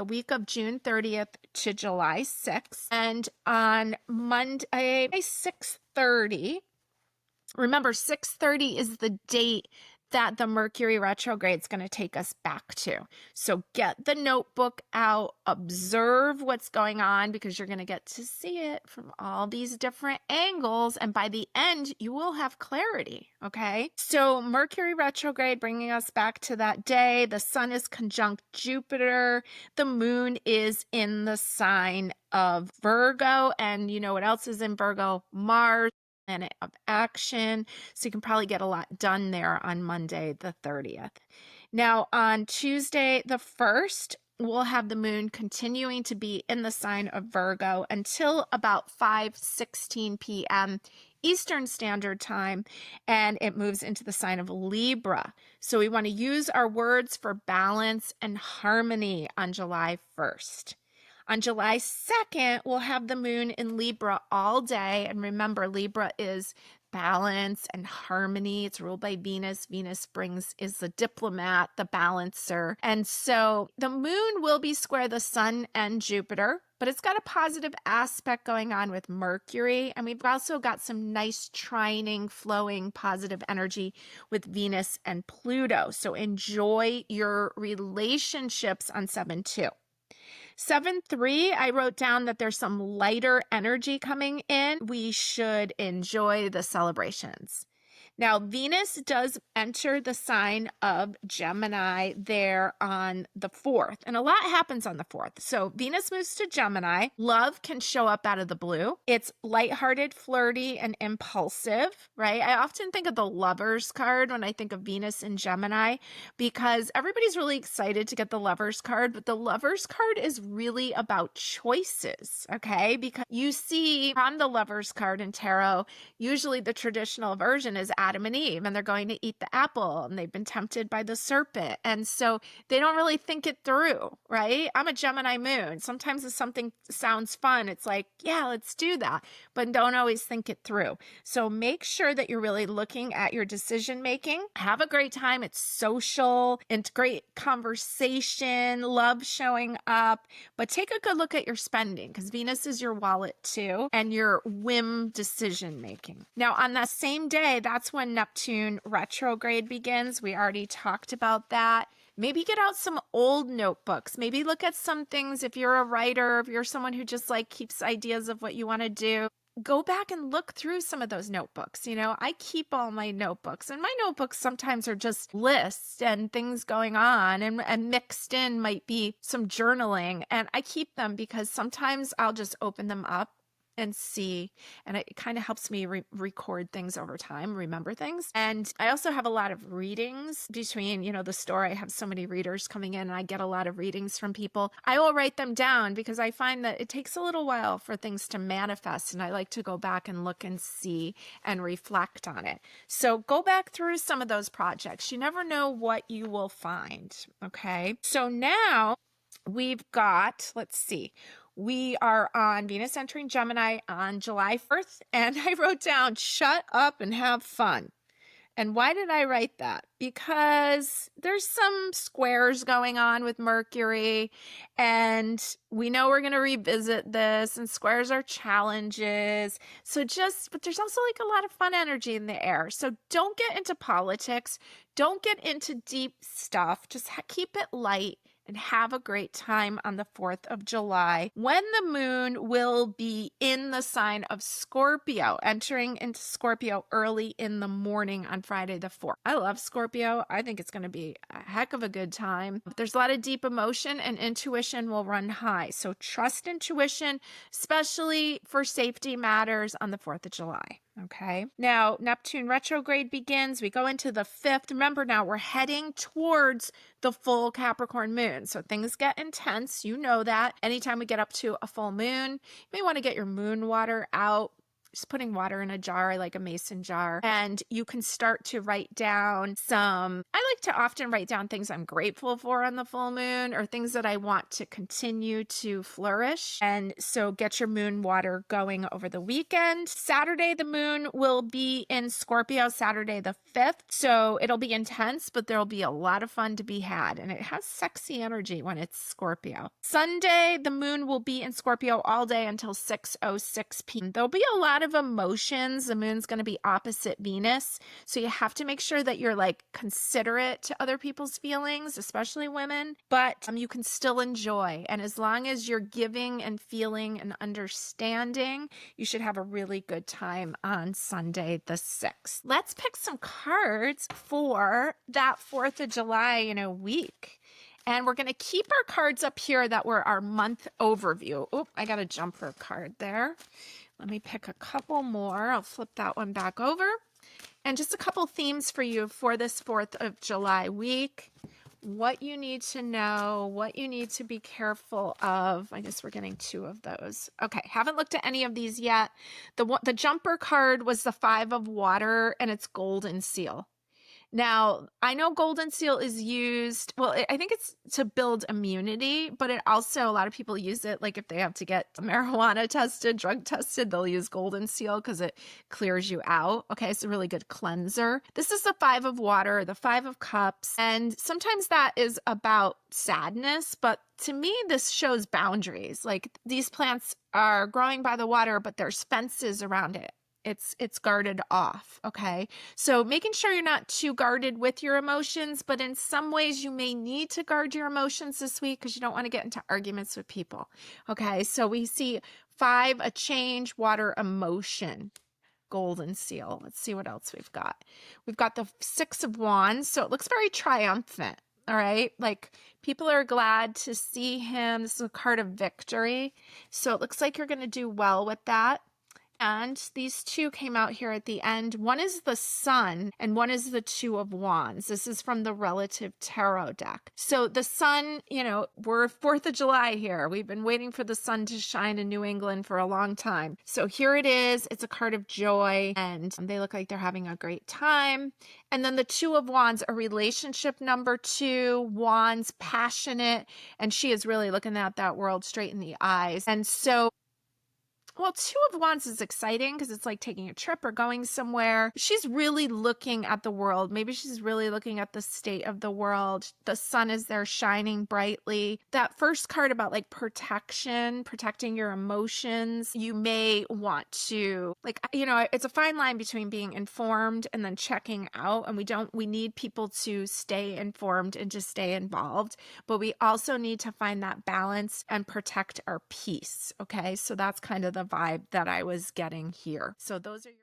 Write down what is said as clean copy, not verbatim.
the week of June 30th to July 6th. And on Monday, 6:30, remember 6:30 is the date that the Mercury retrograde is going to take us back to. So get the notebook out, observe what's going on, because you're going to get to see it from all these different angles. And by the end, you will have clarity. Okay. So Mercury retrograde bringing us back to that day. The sun is conjunct Jupiter. The moon is in the sign of Virgo. And you know what else is in Virgo? Mars. Planet of action. So you can probably get a lot done there on Monday, the 30th. Now on Tuesday, the 1st, we'll have the moon continuing to be in the sign of Virgo until about 5:16 p.m. Eastern Standard Time, and it moves into the sign of Libra. So we want to use our words for balance and harmony on July 1st. On July 2nd, we'll have the moon in Libra all day. And remember, Libra is balance and harmony. It's ruled by Venus. Venus is the diplomat, the balancer. And so the moon will be square the sun and Jupiter, but it's got a positive aspect going on with Mercury. And we've also got some nice trining, flowing, positive energy with Venus and Pluto. So enjoy your relationships on 7/2. 7/3, I wrote down that there's some lighter energy coming in. We should enjoy the celebrations. Now, Venus does enter the sign of Gemini there on the 4th, and a lot happens on the 4th. So Venus moves to Gemini. Love can show up out of the blue. It's lighthearted, flirty, and impulsive, right? I often think of the Lovers card when I think of Venus in Gemini, because everybody's really excited to get the Lovers card, but the Lovers card is really about choices, okay? Because you see on the Lovers card in tarot, usually the traditional version is Adam and Eve, and they're going to eat the apple, and they've been tempted by the serpent. And so they don't really think it through, right? I'm a Gemini moon. Sometimes if something sounds fun, it's like, yeah, let's do that, but don't always think it through. So make sure that you're really looking at your decision making. Have a great time. It's social. It's great conversation, love showing up, but take a good look at your spending, because Venus is your wallet too, and your whim decision making. Now on that same day, that's when Neptune retrograde begins. We already talked about that. Maybe get out some old notebooks. Maybe look at some things. If you're a writer, if you're someone who just like keeps ideas of what you want to do, go back and look through some of those notebooks. You know, I keep all my notebooks, and my notebooks sometimes are just lists and things going on, and mixed in might be some journaling. And I keep them because sometimes I'll just open them up and see, and it kind of helps me record things over time, remember things. And I also have a lot of readings between, the store. I have so many readers coming in, and I get a lot of readings from people. I will write them down because I find that it takes a little while for things to manifest, and I like to go back and look and see and reflect on it. So go back through some of those projects. You never know what you will find. Okay. So now we've got, let's see, we are on Venus entering Gemini on July 1st, and I wrote down, shut up and have fun. And why did I write that? Because there's some squares going on with Mercury, and we know we're going to revisit this, and squares are challenges. But there's also like a lot of fun energy in the air. So don't get into politics. Don't get into deep stuff. Just keep it light and have a great time on the 4th of July, when the moon will be in the sign of Scorpio, entering into Scorpio early in the morning on Friday the 4th. I love Scorpio. I think it's going to be a heck of a good time. There's a lot of deep emotion, and intuition will run high. So trust intuition, especially for safety matters on the 4th of July. Okay. Now, Neptune retrograde begins. We go into the 5th. Remember, now we're heading towards the full Capricorn moon. So things get intense. You know that. Anytime we get up to a full moon, you may want to get your moon water out. just putting water in a jar, like a mason jar, and you can start to write down some, I like to often write down things I'm grateful for on the full moon or things that I want to continue to flourish. And so get your moon water going over the weekend. Saturday, the moon will be in Scorpio, Saturday the 5th. So it'll be intense, but there'll be a lot of fun to be had. And it has sexy energy when it's Scorpio. Sunday, the moon will be in Scorpio all day until 6:06 p.m. There'll be a lot of emotions. The moon's going to be opposite Venus. So you have to make sure that you're like considerate to other people's feelings, especially women, but you can still enjoy. And as long as you're giving and feeling and understanding, you should have a really good time on Sunday the 6th. Let's pick some cards for that 4th of July week. And we're going to keep our cards up here that were our month overview. Oh, I got a jumper card there. Let me pick a couple more. I'll flip that one back over. And just a couple themes for you for this 4th of July week. What you need to know, what you need to be careful of. I guess we're getting 2 of those. Okay, haven't looked at any of these yet. The jumper card was the 5 of water, and it's golden seal. Now, I know golden seal is used, well, I think it's to build immunity, but it also, a lot of people use it, like if they have to get marijuana tested, drug tested, they'll use golden seal because it clears you out. Okay, it's a really good cleanser. This is the 5 of water, the 5 of cups, and sometimes that is about sadness, but to me, this shows boundaries. Like these plants are growing by the water, but there's fences around it. It's guarded off, okay? So making sure you're not too guarded with your emotions, but in some ways you may need to guard your emotions this week because you don't want to get into arguments with people, okay? So we see 5, a change, water, emotion, golden seal. Let's see what else we've got. We've got the 6 of wands, so it looks very triumphant, all right? Like people are glad to see him. This is a card of victory, so it looks like you're going to do well with that. And these 2 came out here at the end. One is the Sun and one is the 2 of Wands. This is from the Relative Tarot deck. So the Sun, we're 4th of July here. We've been waiting for the sun to shine in New England for a long time. So here it is. It's a card of joy and they look like they're having a great time. And then the 2 of Wands, a relationship number 2, Wands, passionate. And she is really looking at that world straight in the eyes. And so well, 2 of Wands is exciting because it's like taking a trip or going somewhere. She's really looking at the world. Maybe she's really looking at the state of the world. The sun is there shining brightly. That first card about like protection, protecting your emotions. You may want to it's a fine line between being informed and then checking out. And we need people to stay informed and to stay involved. But we also need to find that balance and protect our peace. Okay. So that's kind of the vibe that I was getting here. So those are your